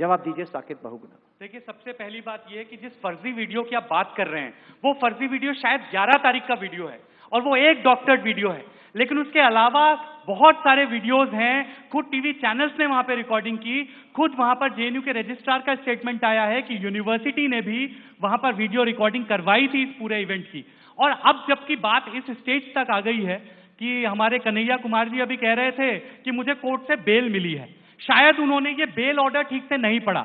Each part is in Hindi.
जवाब दीजिए साकेत बहुगुणा। देखिए, सबसे पहली बात यह है कि जिस फर्जी वीडियो की आप बात कर रहे हैं वो फर्जी वीडियो शायद 11 तारीख का वीडियो है और वो एक डॉक्टर्ड वीडियो है, लेकिन उसके अलावा बहुत सारे वीडियोस हैं। खुद टीवी चैनल्स ने वहां पे रिकॉर्डिंग की, खुद वहां पर जेएनयू के रजिस्ट्रार का स्टेटमेंट आया है कि यूनिवर्सिटी ने भी वहां पर वीडियो रिकॉर्डिंग करवाई थी इस पूरे इवेंट की। और अब जबकि बात इस स्टेज तक आ गई है कि हमारे कन्हैया कुमार जी अभी कह रहे थे कि मुझे कोर्ट से बेल मिली है, शायद उन्होंने ये बेल ऑर्डर ठीक से नहीं पढ़ा।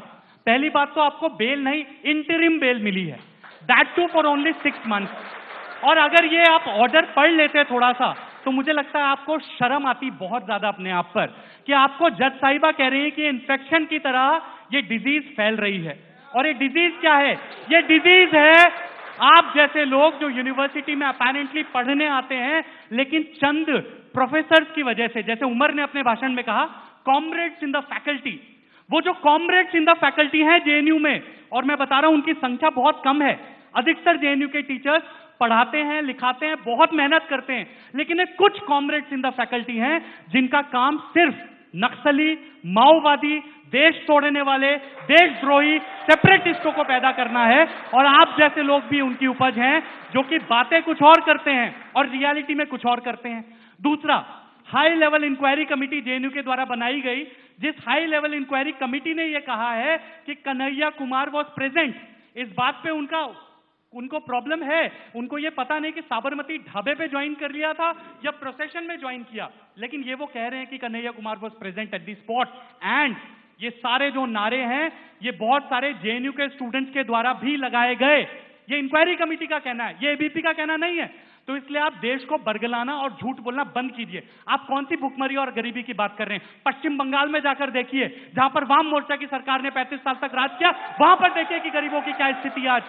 पहली बात तो आपको बेल नहीं, इंटरिम बेल मिली है, that too for only 6 months. और अगर ये आप ऑर्डर पढ़ लेते थोड़ा सा तो मुझे लगता है आपको शर्म आती बहुत ज्यादा अपने आप पर कि आपको जज साहिबा कह रही है कि इन्फेक्शन की तरह ये डिजीज फैल रही है। और ये डिजीज क्या है? ये डिजीज है आप जैसे लोग जो यूनिवर्सिटी में अपेरेंटली पढ़ने आते हैं, लेकिन चंद प्रोफेसर्स की वजह से, जैसे उमर ने अपने भाषण में कहा, कॉमरेड्स इन द फैकल्टी, वो जो कॉमरेड्स इन द फैकल्टी हैं जेएनयू में, और मैं बता रहा हूं उनकी संख्या बहुत कम है। अधिकतर जेएनयू के टीचर्स पढ़ाते हैं, लिखाते हैं, बहुत मेहनत करते हैं, लेकिन एक कुछ कॉमरेड्स इन द फैकल्टी हैं जिनका काम सिर्फ नक्सली, माओवादी, देश तोड़ने वाले, देशद्रोही, सेपरेटिस्टों को पैदा करना है। और आप जैसे लोग भी उनकी उपज हैं जो कि बातें कुछ और करते हैं और रियलिटी में कुछ और करते हैं। दूसरा, high level inquiry committee JNU के द्वारा बनाई गई, जिस हाई लेवल इंक्वायरी कमेटी ने यह कहा है कि कन्हैया कुमार वॉज प्रेजेंट, इस बात पे उनको प्रॉब्लम है। उनको ये पता नहीं कि साबरमती ढाबे पे ज्वाइन कर लिया था या प्रोसेशन में ज्वाइन किया, लेकिन ये वो कह रहे हैं कि Kanhaiya Kumar was present at the spot. And ये सारे जो नारे हैं ये बहुत सारे जेएनयू के स्टूडेंट्स के द्वारा भी लगाए गए। ये इंक्वायरी कमेटी का कहना है, ये एबीपी का कहना नहीं है। तो इसलिए आप देश को बरगलाना और झूठ बोलना बंद कीजिए। आप कौन सी भुखमरी और गरीबी की बात कर रहे हैं? पश्चिम बंगाल में जाकर देखिए, जहां पर वाम मोर्चा की सरकार ने 35 साल तक राज किया, वहां पर देखिए कि गरीबों की क्या स्थिति आज।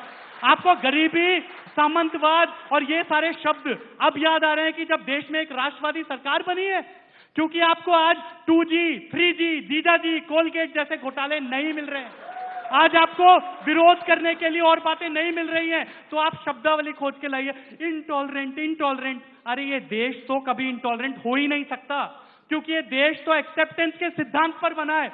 आपको गरीबी, सामंतवाद और ये सारे शब्द अब याद आ रहे हैं कि जब देश में एक राष्ट्रवादी सरकार बनी है, क्योंकि आपको आज 2G, 3G, जीजाजी, कोलगेट जैसे घोटाले नहीं मिल रहे हैं। आज आपको विरोध करने के लिए और बातें नहीं मिल रही हैं, तो आप शब्दावली खोज के लाइए, इंटॉलरेंट इंटॉलरेंट। अरे ये देश तो कभी इंटॉलरेंट हो ही नहीं सकता, क्योंकि ये देश तो एक्सेप्टेंस के सिद्धांत पर बना है।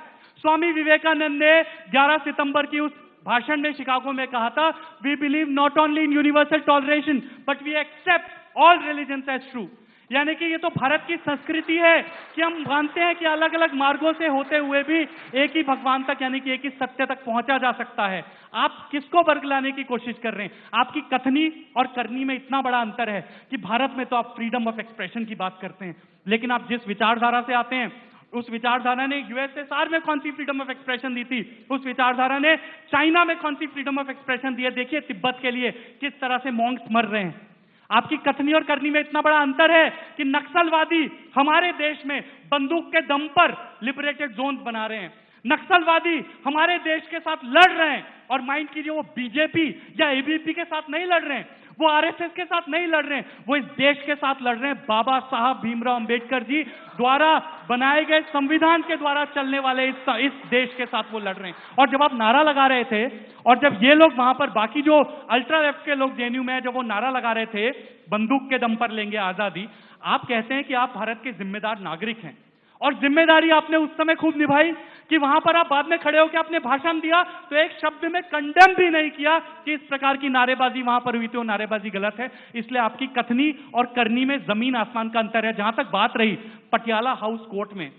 स्वामी विवेकानंद ने 11 सितंबर की उस भाषण में शिकागो में कहा था, we believe not only in universal toleration but we accept all religions as true. यानी कि ये तो भारत की संस्कृति है कि हम मानते हैं कि अलग अलग मार्गों से होते हुए भी एक ही भगवान तक, यानी कि एक ही सत्य तक पहुंचा जा सकता है। आप किसको बरगलाने की कोशिश कर रहे हैं? आपकी कथनी और करनी में इतना बड़ा अंतर है कि भारत में तो आप फ्रीडम ऑफ एक्सप्रेशन की बात करते हैं, लेकिन आप जिस विचारधारा से आते हैं उस विचारधारा ने यूएसएसआर में कौन सी फ्रीडम ऑफ एक्सप्रेशन दी थी, उस विचारधारा ने चाइना में कौन सी फ्रीडम ऑफ एक्सप्रेशन दी है। देखिए तिब्बत के लिए किस तरह से मॉन्क्स मर रहे हैं। आपकी कथनी और करनी में इतना बड़ा अंतर है कि नक्सलवादी हमारे देश में बंदूक के दम पर लिबरेटेड जोन बना रहे हैं, नक्सलवादी हमारे देश के साथ लड़ रहे हैं। और माइंड कीजिए, वो बीजेपी या एबीपी के साथ नहीं लड़ रहे हैं, वो आरएसएस के साथ नहीं लड़ रहे हैं, वो इस देश के साथ लड़ रहे हैं। बाबा साहब भीमराव अंबेडकर जी द्वारा बनाए गए संविधान के द्वारा चलने वाले इस देश के साथ वो लड़ रहे हैं। और जब आप नारा लगा रहे थे और जब ये लोग वहां पर, बाकी जो अल्ट्रा लेफ्ट के लोग जेएनयू में, जब वो नारा लगा रहे थे बंदूक के दम पर लेंगे आजादी, आप कहते हैं कि आप भारत के जिम्मेदार नागरिक हैं। और जिम्मेदारी आपने उस समय खूब निभाई कि वहां पर आप बाद में खड़े होकर आपने भाषण दिया तो एक शब्द में कंडेम भी नहीं किया कि इस प्रकार की नारेबाजी वहां पर हुई थी, वो नारेबाजी गलत है। इसलिए आपकी कथनी और करनी में जमीन आसमान का अंतर है। जहां तक बात रही पटियाला हाउस कोर्ट में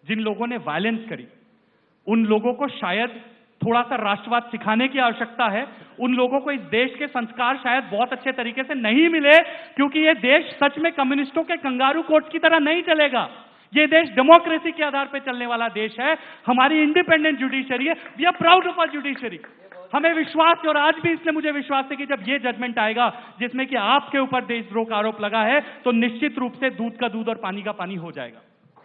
जिन लोगों ने वायलेंस करी, उन लोगों को शायद थोड़ा सा राष्ट्रवाद सिखाने की आवश्यकता है। उन लोगों को इस देश के संस्कार शायद बहुत अच्छे तरीके से नहीं मिले, क्योंकि यह देश सच में कम्युनिस्टों के कंगारू कोर्ट की तरह नहीं चलेगा। ये देश डेमोक्रेसी के आधार पर चलने वाला देश है। हमारी इंडिपेंडेंट जुडिशरी है, we are proud of our judiciary. हमें विश्वास है, और आज भी इसलिए मुझे विश्वास है कि जब ये जजमेंट आएगा जिसमें कि आपके ऊपर देशद्रोह का आरोप लगा है, तो निश्चित रूप से दूध का दूध और पानी का पानी हो जाएगा।